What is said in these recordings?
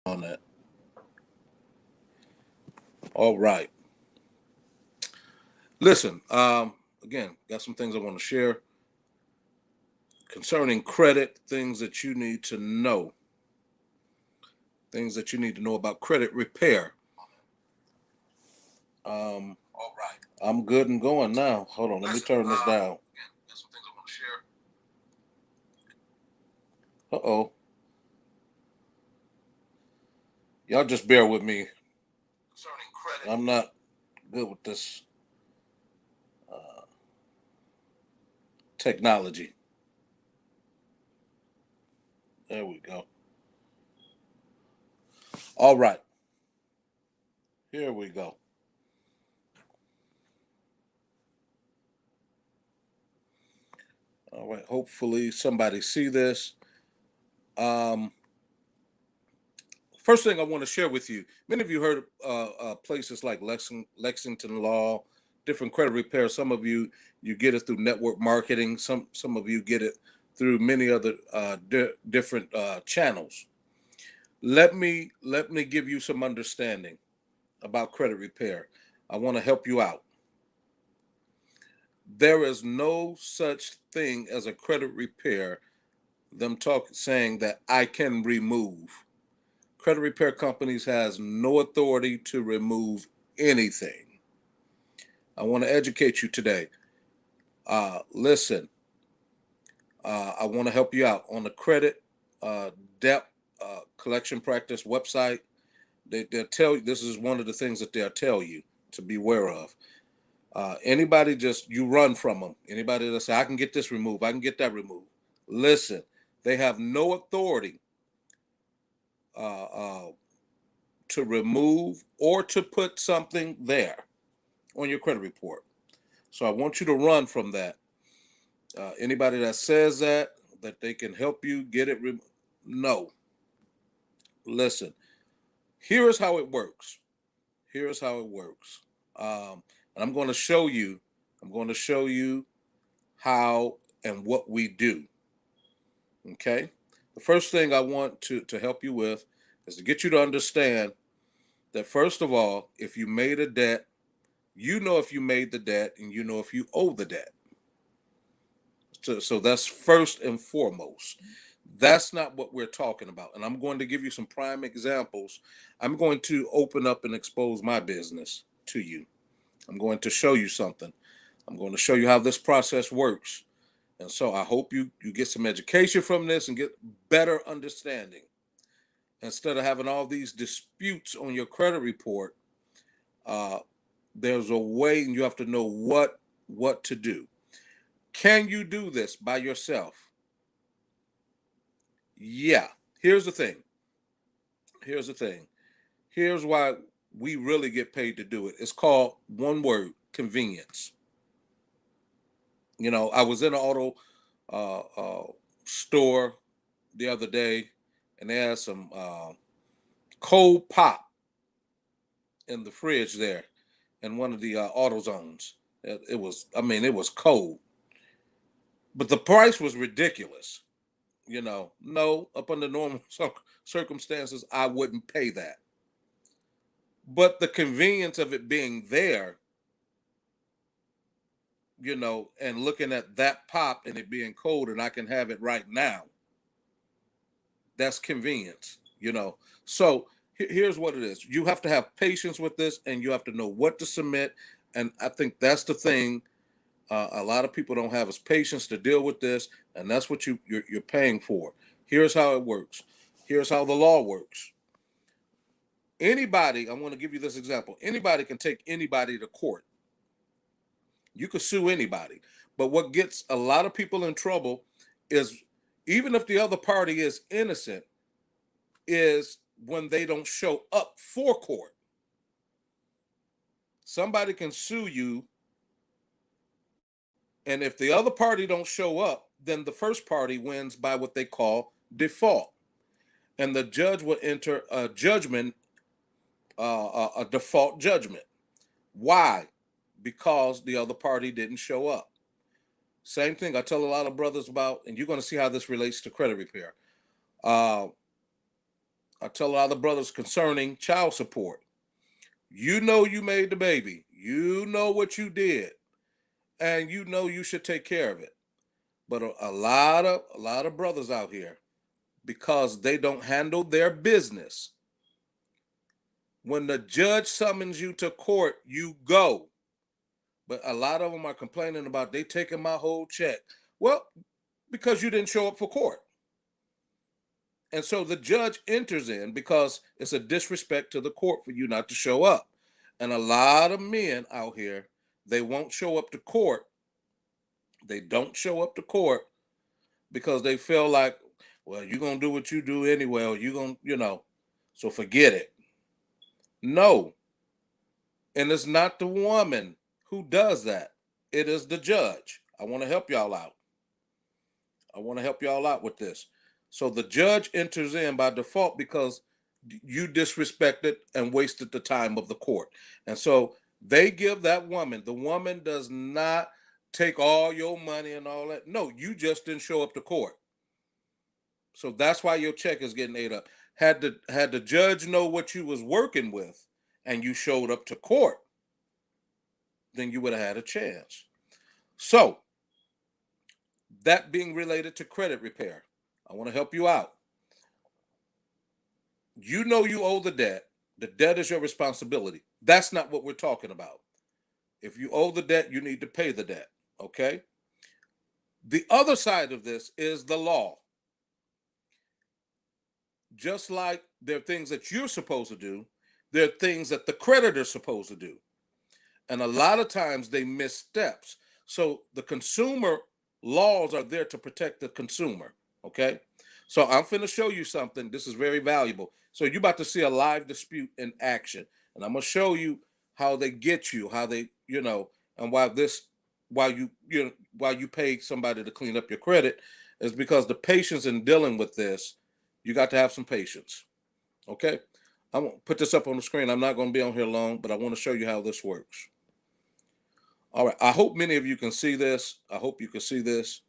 On that. All right. Listen, again, got some things I want to share concerning credit, things that you need to know about credit repair. All right. I'm good and going now. Hold on, let me turn this down. Again, got some things I want to share. Uh-oh. Y'all just bear with me. Concerning credit. I'm not good with this uh, technology. There we go. All right. Here we go. All right. Hopefully somebody see this. Um, First thing I want to share with you, many of you heard places like Lexington Law, different credit repair. Some of you get it through network marketing. Some of you get it through many other different channels. Let me give you some understanding about credit repair. I want to help you out. There is no such thing as a credit repair. Them talk saying that I can remove. Credit repair companies has no authority to remove anything. I want to educate you today. Listen, I want to help you out on the credit debt collection practice website. They'll tell you this is one of the things that they'll tell you to be aware of. Anybody just you run from them. Anybody that say I can get this removed, I can get that removed. Listen, they have no authority uh, uh, to remove or to put something there on your credit report. So I want you to run from that. Anybody that says that they can help you get it, no. Listen, here is how it works. Here is how it works. And I'm going to show you. I'm going to show you how and what we do. Okay. The first thing I want to help you with is to get you to understand that first of all, if you made a debt, you know if you made the debt and you know if you owe the debt. So that's first and foremost. That's not what we're talking about. And I'm going to give you some prime examples. I'm going to open up and expose my business to you. I'm going to show you something. I'm going to show you how this process works. And so I hope you get some education from this and get better understanding. Instead of having all these disputes on your credit report, uh, there's a way and you have to know what to do. Can you do this by yourself? Yeah. Here's the thing. Here's the thing. Here's why we really get paid to do it. It's called one word, convenience. I was in an auto store the other day, and they had some cold pop in the fridge there in one of the auto zones. It was, I mean, it was cold, but the price was ridiculous. No, up under normal circumstances, I wouldn't pay that. But the convenience of it being there, and looking at that pop and it being cold and I can have it right now, that's convenience. So here's what it is. You have to have patience with this and you have to know what to submit. And I think that's the thing a lot of people don't have is patience to deal with this. And that's what you're paying for. Here's how it works. Here's how the law works. Anybody, I want to give you this example. Anybody can take anybody to court. You could sue anybody. But what gets a lot of people in trouble is even if the other party is innocent, is when they don't show up for court. Somebody can sue you, and if the other party don't show up, then the first party wins by what they call default. And the judge will enter a judgment, a default judgment. Why? Because the other party didn't show up. Same thing I tell a lot of brothers about, and you're going to see how this relates to credit repair. Uh, I tell a lot of brothers concerning child support. You know you made the baby. You know what you did, and you know you should take care of it. But a lot of brothers out here, because they don't handle their business. When the judge summons you to court, you go. But a lot of them are complaining about they taking my whole check. Well, because you didn't show up for court. And so the judge enters in because it's a disrespect to the court for you not to show up. And a lot of men out here, they won't show up to court. They don't show up to court because they feel like, well, you're going to do what you do anyway, or you're going to, so forget it. No. And it's not the woman who does that, it is the judge. I want to help y'all out. I want to help y'all out with this. So the judge enters in by default because you disrespected and wasted the time of the court. And so they give that woman, the woman does not take all your money and all that. No, you just didn't show up to court. So that's why your check is getting ate up. Had the judge know what you was working with and you showed up to court, then you would have had a chance. So that being related to credit repair, I want to help you out. You know you owe the debt. The debt is your responsibility. That's not what we're talking about. If you owe the debt, you need to pay the debt. Okay? The other side of this is the law. Just like there are things that you're supposed to do, there are things that the creditor's supposed to do. And a lot of times they miss steps. So the consumer laws are there to protect the consumer. Okay? So I'm finna show you something. This is very valuable. So you're about to see a live dispute in action. And I'm gonna show you how they get you, how they, and why you pay somebody to clean up your credit is because the patience in dealing with this, you got to have some patience. Okay? I'm gonna put this up on the screen. I'm not gonna be on here long, but I want to show you how this works. All right. I hope many of you can see this. I hope you can see this.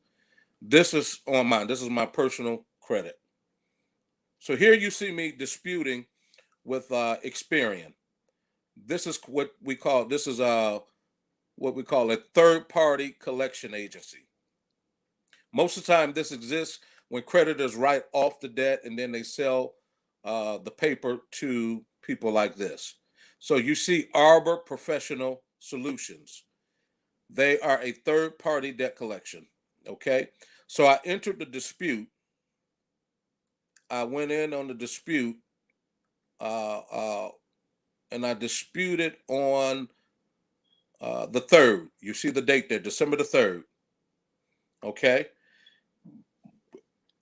This is on mine. This is my personal credit. So here you see me disputing with Experian. This is what we call a third party collection agency. Most of the time, this exists when creditors write off the debt and then they sell the paper to people like this. So you see Arbor Professional Solutions. They are a third party debt collection. Okay. So I entered the dispute. I went in on the dispute uh, uh, and I disputed on the 3rd. You see the date there, December the 3rd. Okay.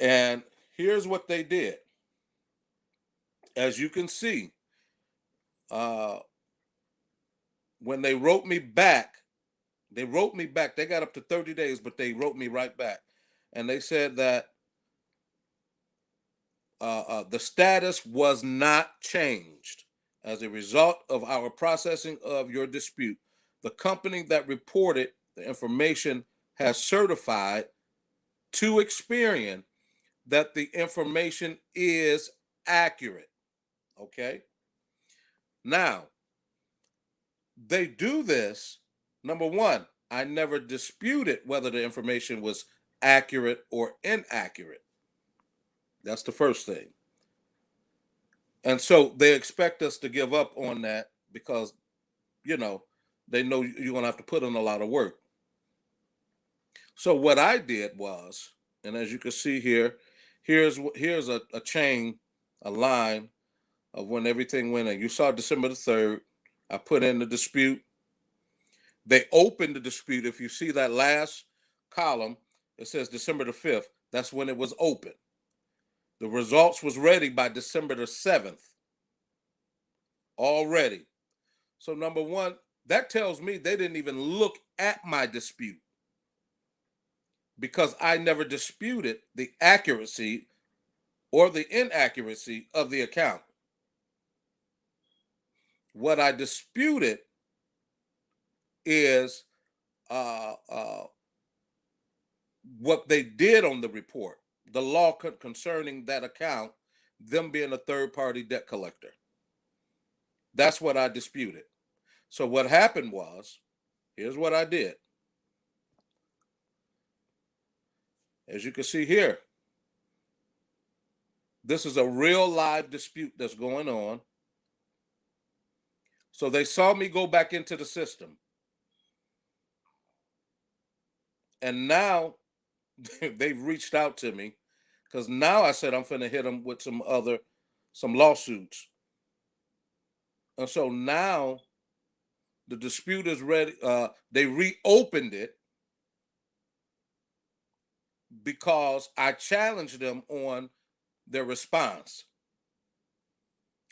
And here's what they did. As you can see, uh, when they wrote me back, they got up to 30 days, but they wrote me right back. And they said that the status was not changed as a result of our processing of your dispute. The company that reported the information has certified to Experian that the information is accurate. Okay. Now, they do this. Number one, I never disputed whether the information was accurate or inaccurate. That's the first thing. And so they expect us to give up on that because, you know, they know you're going to have to put in a lot of work. So what I did was, and as you can see here, here's a chain, a line of when everything went in. You saw December the 3rd. I put in the dispute. They opened the dispute. If you see that last column, it says December the 5th. That's when it was open. The results was ready by December the 7th. Already. So number one, that tells me they didn't even look at my dispute because I never disputed the accuracy or the inaccuracy of the account. What I disputed is what they did on the report, the law concerning that account them being a third party debt collector. That's what I disputed. So what happened was, here's what I did. As you can see here, this is a real live dispute that's going on. So they saw me go back into the system. And now they've reached out to me because now I said I'm finna hit them with some lawsuits. And so now the dispute is ready. They reopened it because I challenged them on their response.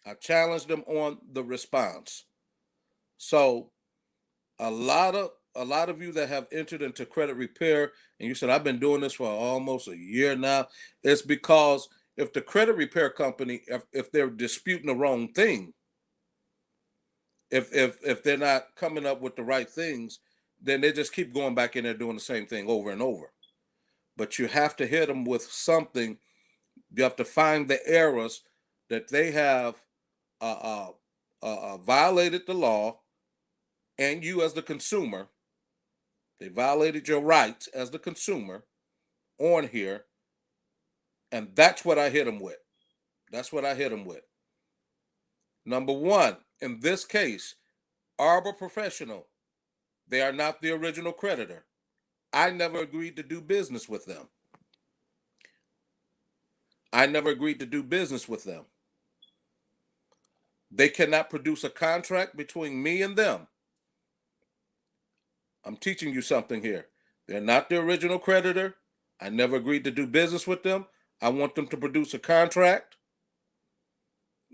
I challenged them on the response. So a lot of you that have entered into credit repair and you said I've been doing this for almost a year now, it's because if the credit repair company, if they're disputing the wrong thing, if they're not coming up with the right things, then they just keep going back in there doing the same thing over and over. But you have to hit them with something. You have to find the errors that they have violated the law, and you as the consumer, they violated your rights as the consumer on here, and that's what I hit them with. That's what I hit them with. Number one, in this case, Arbor Professional, they are not the original creditor. I never agreed to do business with them. I never agreed to do business with them. They cannot produce a contract between me and them. I'm teaching you something here. They're not the original creditor. I never agreed to do business with them. I want them to produce a contract.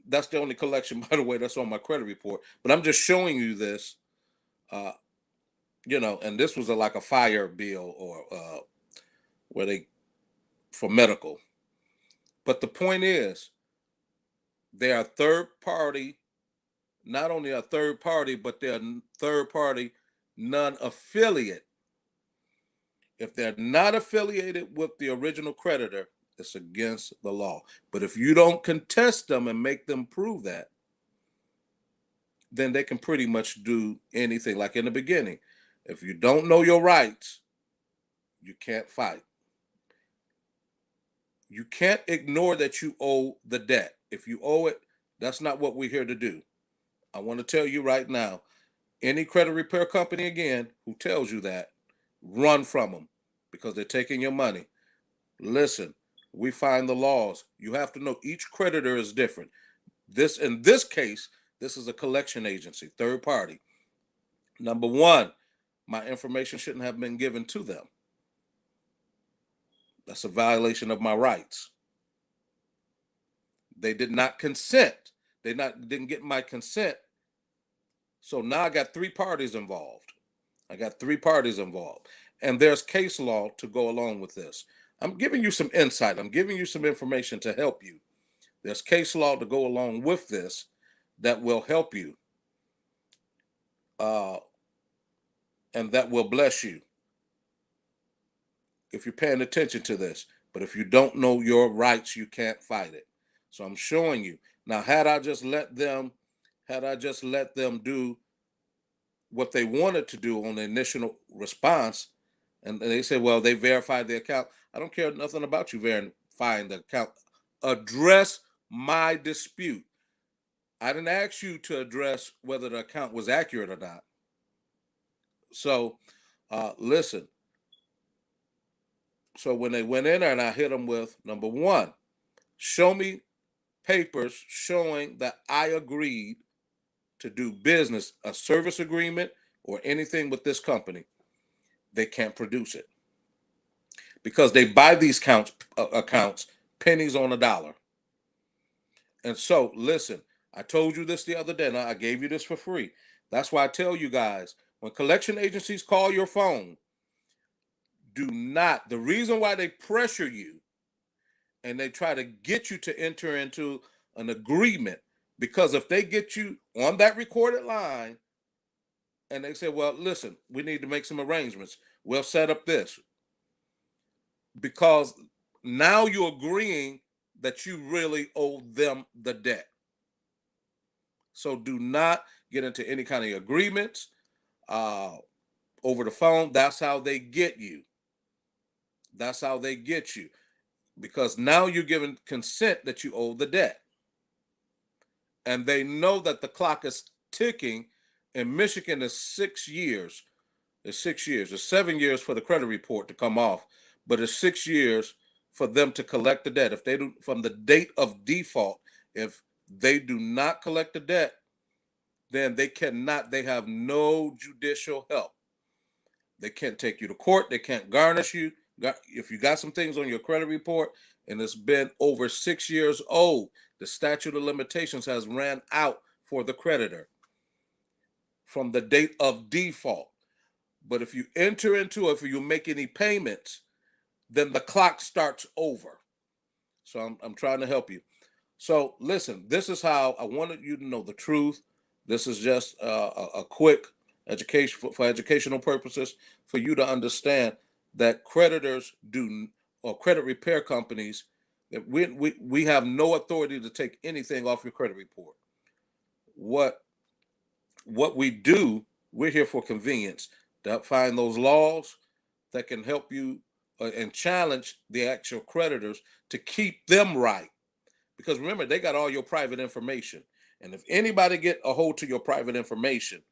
That's the only collection, by the way, that's on my credit report. But I'm just showing you this, uh, and this was like a fire bill or where they for medical. But the point is, they are third party, not only a third party, but they're third party non-affiliate. If they're not affiliated with the original creditor, it's against the law. But if you don't contest them and make them prove that, then they can pretty much do anything. Like in the beginning, if you don't know your rights, you can't fight. You can't ignore that you owe the debt. If you owe it, that's not what we're here to do. I want to tell you right now, any credit repair company again who tells you that, run from them because they're taking your money. Listen, we find the laws. You have to know each creditor is different. In this case, this is a collection agency, third party. Number one, my information shouldn't have been given to them. That's a violation of my rights. They did not consent. Didn't get my consent. So now I got three parties involved. And there's case law to go along with this. I'm giving you some insight. I'm giving you some information to help you. There's case law to go along with this that will help you. And that will bless you if you're paying attention to this. But if you don't know your rights, you can't fight it. So I'm showing you. Now, had I just let them do what they wanted to do on the initial response, and they said, well, they verified the account. I don't care nothing about you verifying the account. Address my dispute. I didn't ask you to address whether the account was accurate or not. So, listen. So when they went in there and I hit them with, number one, show me papers showing that I agreed to do business, a service agreement or anything with this company. They can't produce it because they buy these accounts pennies on a dollar. And so, listen, I told you this the other day, and I gave you this for free. That's why I tell you guys, when collection agencies call your phone, do not. The reason why they pressure you and they try to get you to enter into an agreement, because if they get you on that recorded line and they say, well, listen, we need to make some arrangements, we'll set up this, because now you're agreeing that you really owe them the debt. So do not get into any kind of agreements uh, over the phone. That's how they get you. That's how they get you. Because now you're giving consent that you owe the debt. And they know that the clock is ticking. In Michigan, is 6 years. It's 6 years. It's 7 years for the credit report to come off, but it's 6 years for them to collect the debt. If they do, from the date of default, if they do not collect the debt, then they cannot, they have no judicial help. They can't take you to court. They can't garnish you. If you got some things on your credit report and it's been over 6 years old, the statute of limitations has ran out for the creditor from the date of default. But if you enter into it, if you make any payments, then the clock starts over. So I'm trying to help you. So listen, this is how I wanted you to know the truth. This is just a quick education for educational purposes for you to understand that creditors do, or credit repair companies, that we have no authority to take anything off your credit report. What what we do, we're here for convenience to find those laws that can help you and challenge the actual creditors to keep them right. Because remember, they got all your private information. And if anybody get a hold to your private information,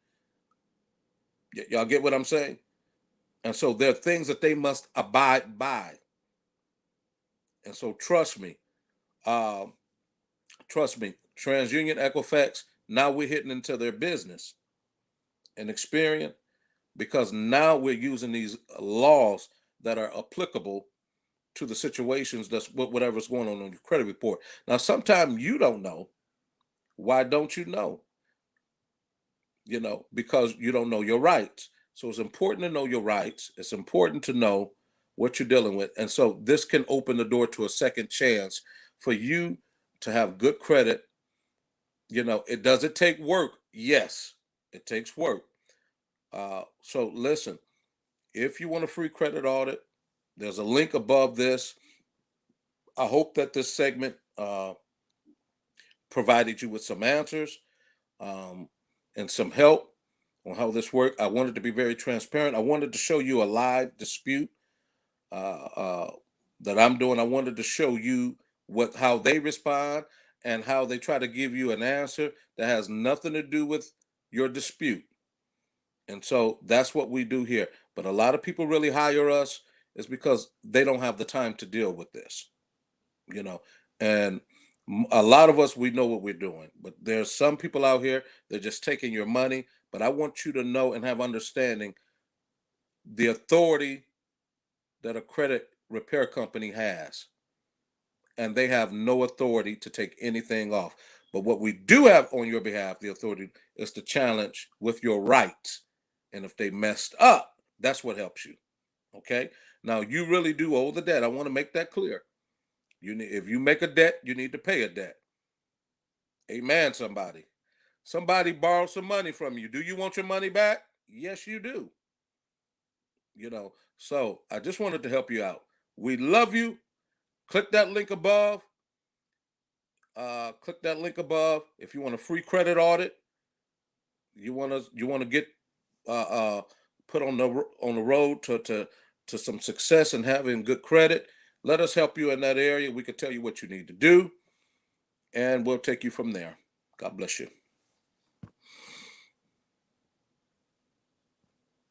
y'all get what I'm saying? And so there are things that they must abide by. And so um, trust me, TransUnion, Equifax, now we're hitting into their business and Experian, because now we're using these laws that are applicable to the situations that's whatever's going on your credit report. Now, sometimes you don't know. Why don't you know? Because you don't know your rights. So it's important to know your rights. It's important to know what you're dealing with. And so this can open the door to a second chance for you to have good credit. It doesn't take work. Yes, it takes work. So listen, if you want a free credit audit, there's a link above this. I hope that this segment provided you with some answers um, and some help on how this worked. I wanted to be very transparent. I wanted to show you a live dispute uh, uh, that I'm doing. I wanted to show you how they respond and how they try to give you an answer that has nothing to do with your dispute. And so that's what we do here. But a lot of people really hire us is because they don't have the time to deal with this, you know. And a lot of us, we know what we're doing, but there's some people out here, they're just taking your money. But I want you to know and have understanding the authority that a credit repair company has, and they have no authority to take anything off. But what we do have on your behalf, the authority, is to challenge with your rights. And if they messed up, that's what helps you. Okay. Now you really do owe the debt. I want to make that clear. If you make a debt, you need to pay a debt. Amen. Somebody borrowed some money from you. Do you want your money back? Yes, you do. So I just wanted to help you out. We love you. Click that link above. Click that link above if you want a free credit audit. You want to get uh, uh, put on the road to some success and having good credit. Let us help you in that area. We can tell you what you need to do, and we'll take you from there. God bless you.